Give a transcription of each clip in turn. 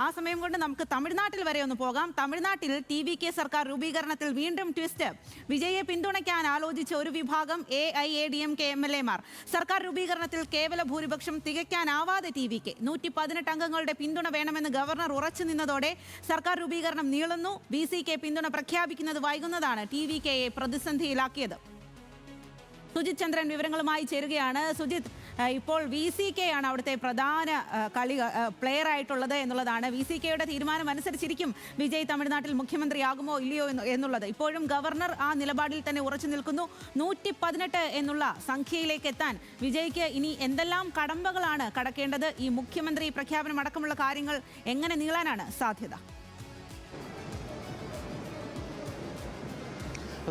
ആ സമയം കൊണ്ട് നമുക്ക് തമിഴ്നാട്ടിൽ വരെ ഒന്ന് പോകാം. തമിഴ്നാട്ടിൽ TVK സർക്കാർ രൂപീകരണത്തിൽ വീണ്ടും ട്വിസ്റ്റ്. വിജയെ പിന്തുണയ്ക്കാൻ ആലോചിച്ച ഒരു വിഭാഗം AIADMK MLA-മാർ സർക്കാർ രൂപീകരണത്തിൽ കേവല ഭൂരിപക്ഷം തികയ്ക്കാനാവാതെ TVK 118 അംഗങ്ങളുടെ പിന്തുണ വേണമെന്ന് ഗവർണർ ഉറച്ചു നിന്നതോടെ സർക്കാർ രൂപീകരണം നീളുന്നു. VCK പിന്തുണ പ്രഖ്യാപിക്കുന്നത് വൈകുന്നതാണ് TVK-യെ പ്രതിസന്ധിയിലാക്കിയത്. സുജിത് ചന്ദ്രൻ വിവരങ്ങളുമായി ചേരുകയാണ്. സുജിത്, ഇപ്പോൾ VCK ആണ് അവിടുത്തെ പ്രധാന പ്ലെയർ ആയിട്ടുള്ളത് എന്നുള്ളതാണ്. VCK-യുടെ തീരുമാനം അനുസരിച്ചിരിക്കും വിജയ് തമിഴ്നാട്ടിൽ മുഖ്യമന്ത്രിയാകുമോ ഇല്ലയോ എന്നുള്ളത്. ഇപ്പോഴും ഗവർണർ ആ നിലപാടിൽ തന്നെ ഉറച്ചു നിൽക്കുന്നു. 118 എന്നുള്ള സംഖ്യയിലേക്ക് എത്താൻ വിജയ്ക്ക് ഇനി എന്തെല്ലാം കടമ്പകളാണ് കടക്കേണ്ടത്? ഈ മുഖ്യമന്ത്രി പ്രഖ്യാപനം അടക്കമുള്ള കാര്യങ്ങൾ എങ്ങനെ നീളാനാണ് സാധ്യത?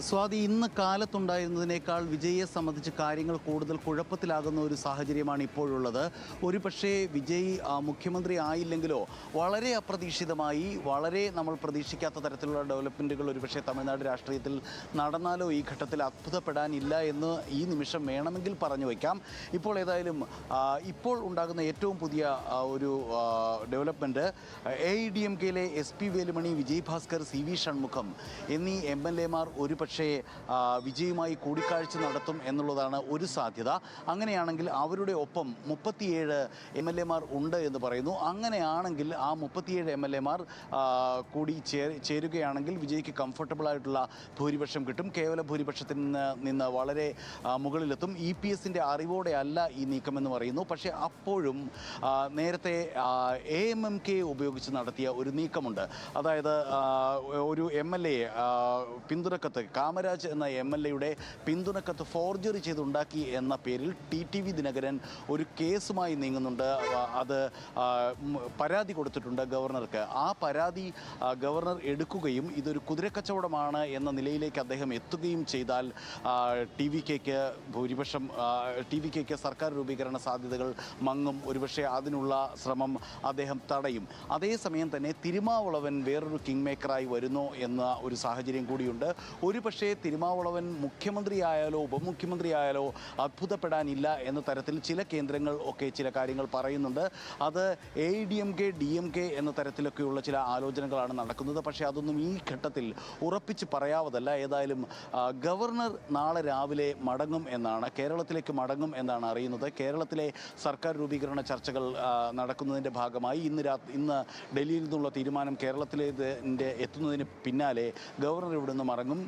സ്വാതി, ഇന്ന് കാലത്തുണ്ടായിരുന്നതിനേക്കാൾ വിജയെ സംബന്ധിച്ച് കാര്യങ്ങൾ കൂടുതൽ കുഴപ്പത്തിലാകുന്ന ഒരു സാഹചര്യമാണ് ഇപ്പോഴുള്ളത്. ഒരു പക്ഷേ വിജയ് മുഖ്യമന്ത്രി ആയില്ലെങ്കിലോ വളരെ അപ്രതീക്ഷിതമായി വളരെ നമ്മൾ പ്രതീക്ഷിക്കാത്ത തരത്തിലുള്ള ഡെവലപ്മെൻറ്റുകൾ ഒരുപക്ഷെ തമിഴ്നാട് രാഷ്ട്രീയത്തിൽ നടന്നാലോ ഈ ഘട്ടത്തിൽ അത്ഭുതപ്പെടാനില്ല എന്ന് ഈ നിമിഷം വേണമെങ്കിൽ പറഞ്ഞു വയ്ക്കാം. ഇപ്പോൾ ഏതായാലും ഇപ്പോൾ ഉണ്ടാകുന്ന ഏറ്റവും പുതിയ ഒരു ഡെവലപ്മെൻറ്റ് AIADMK-യിലെ SP വേലുമണി, വിജയ് ഭാസ്കർ, CV ഷൺമുഖം എന്നീ MLA-മാർ ഒരുപക്ഷെ വിജയുമായി കൂടിക്കാഴ്ച നടത്തും എന്നുള്ളതാണ് ഒരു സാധ്യത. അങ്ങനെയാണെങ്കിൽ അവരുടെ ഒപ്പം 37 MLA-മാർ ഉണ്ട് എന്ന് പറയുന്നു. അങ്ങനെയാണെങ്കിൽ ആ 37 MLA-മാർ കൂടി ചേരുകയാണെങ്കിൽ വിജയ്ക്ക് കംഫർട്ടബിൾ ആയിട്ടുള്ള ഭൂരിപക്ഷം കിട്ടും. കേവല ഭൂരിപക്ഷത്തിൽ നിന്ന് വളരെ മുകളിലെത്തും. EPS-ൻ്റെ അറിവോടെ അല്ല ഈ നീക്കമെന്ന് പറയുന്നു. പക്ഷേ അപ്പോഴും നേരത്തെ AMMK ഉപയോഗിച്ച് നടത്തിയ ഒരു നീക്കമുണ്ട്. അതായത് ഒരു MLA പിന്തുണക്കത്ത്, കാമരാജ് എന്ന MLA-യുടെ പിന്തുണക്കത്ത് ഫോർജറി ചെയ്തുണ്ടാക്കി എന്ന പേരിൽ TTV ദിനകരൻ ഒരു കേസുമായി നീങ്ങുന്നുണ്ട്. അത് പരാതി കൊടുത്തിട്ടുണ്ട് ഗവർണർക്ക്. ആ പരാതി ഗവർണർ എടുക്കുകയും ഇതൊരു കുതിരക്കച്ചവടമാണ് എന്ന നിലയിലേക്ക് അദ്ദേഹം എത്തുകയും ചെയ്താൽ TVK-ക്ക് സർക്കാർ രൂപീകരണ സാധ്യതകൾ മങ്ങും. ഒരുപക്ഷെ അതിനുള്ള ശ്രമം അദ്ദേഹം തടയും. അതേസമയം തന്നെ തിരുമാവളവൻ വേറൊരു കിങ് മേക്കറായി വരുന്നു എന്ന ഒരു സാഹചര്യം കൂടിയുണ്ട്. ഒരുപക്ഷേ തിരുമാവളവൻ മുഖ്യമന്ത്രിയായാലോ ഉപമുഖ്യമന്ത്രിയായാലോ അത്ഭുതപ്പെടാനില്ല എന്ന തരത്തിൽ ചില കേന്ദ്രങ്ങൾ ഒക്കെ ചില കാര്യങ്ങൾ പറയുന്നുണ്ട്. അത് AIADMK DMK എന്ന തരത്തിലൊക്കെയുള്ള ചില ആലോചനകളാണ് നടക്കുന്നത്. പക്ഷേ അതൊന്നും ഈ ഘട്ടത്തിൽ ഉറപ്പിച്ച് പറയാവതല്ല. ഏതായാലും ഗവർണർ നാളെ രാവിലെ മടങ്ങും എന്നാണ്, കേരളത്തിലേക്ക് മടങ്ങും എന്നാണ് അറിയുന്നത്. കേരളത്തിലെ സർക്കാർ രൂപീകരണ ചർച്ചകൾ നടക്കുന്നതിൻ്റെ ഭാഗമായി ഇന്ന് ഡൽഹിയിൽ നിന്നുള്ള തീരുമാനം കേരളത്തിലേക്ക് എത്തുന്നതിന് പിന്നാലെ ഗവർണർ ഇവിടെ നിന്ന് മടങ്ങും.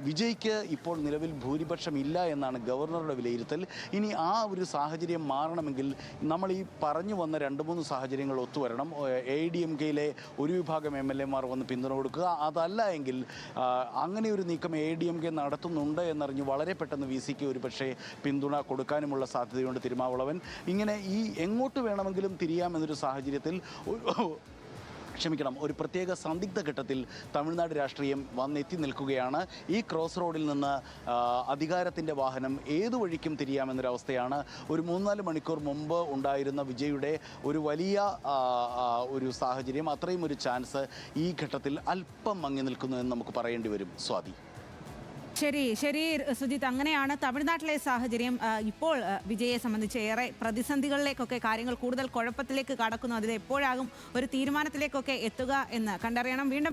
വിജയ്ക്ക് ഇപ്പോൾ നിലവിൽ ഭൂരിപക്ഷം ഇല്ല എന്നാണ് ഗവർണറുടെ വിലയിരുത്തൽ. ഇനി ആ ഒരു സാഹചര്യം മാറണമെങ്കിൽ നമ്മൾ ഈ പറഞ്ഞു വന്ന 2-3 സാഹചര്യങ്ങൾ ഒത്തുവരണം. AIADMK-യിലെ ഒരു വിഭാഗം MLA-മാർ വന്ന് പിന്തുണ കൊടുക്കുക. അതല്ല എങ്കിൽ അങ്ങനെ ഒരു നീക്കം AIADMK നടത്തുന്നുണ്ട് എന്നറിഞ്ഞ് വളരെ പെട്ടെന്ന് VCK ഒരുപക്ഷെ പിന്തുണ കൊടുക്കാനുമുള്ള സാധ്യതയുണ്ട്. തിരുമാവളവൻ ഇങ്ങനെ ഈ എങ്ങോട്ട് വേണമെങ്കിലും തിരിയാമെന്നൊരു സാഹചര്യത്തിൽ ഒരു പ്രത്യേക സന്ദിഗ്ധ ഘട്ടത്തിൽ തമിഴ്നാട് രാഷ്ട്രീയം വന്നെത്തി നിൽക്കുകയാണ്. ഈ ക്രോസ് റോഡിൽ നിന്ന് അധികാരത്തിൻ്റെ വാഹനം ഏതു വഴിക്കും തിരിയാമെന്നൊരവസ്ഥയാണ്. ഒരു 3-4 മണിക്കൂർ മുമ്പ് ഉണ്ടായിരുന്ന വിജയുടെ ഒരു വലിയ ഒരു സാഹചര്യം, അത്രയും ഒരു ചാൻസ് ഈ ഘട്ടത്തിൽ അല്പം മങ്ങി നിൽക്കുന്നു എന്ന് നമുക്ക് പറയേണ്ടി വരും. സ്വാതി. ശരി സുജിത്, അങ്ങനെയാണ് തമിഴ്നാട്ടിലെ സാഹചര്യം. ഇപ്പോൾ വിജയെ സംബന്ധിച്ച് ഏറെ പ്രതിസന്ധികളിലേക്കൊക്കെ കാര്യങ്ങൾ കൂടുതൽ കുഴപ്പത്തിലേക്ക് കടക്കുന്നു. അതിൽ എപ്പോഴാകും ഒരു തീരുമാനത്തിലേക്കൊക്കെ എത്തുക എന്ന് കണ്ടറിയണം. വീണ്ടും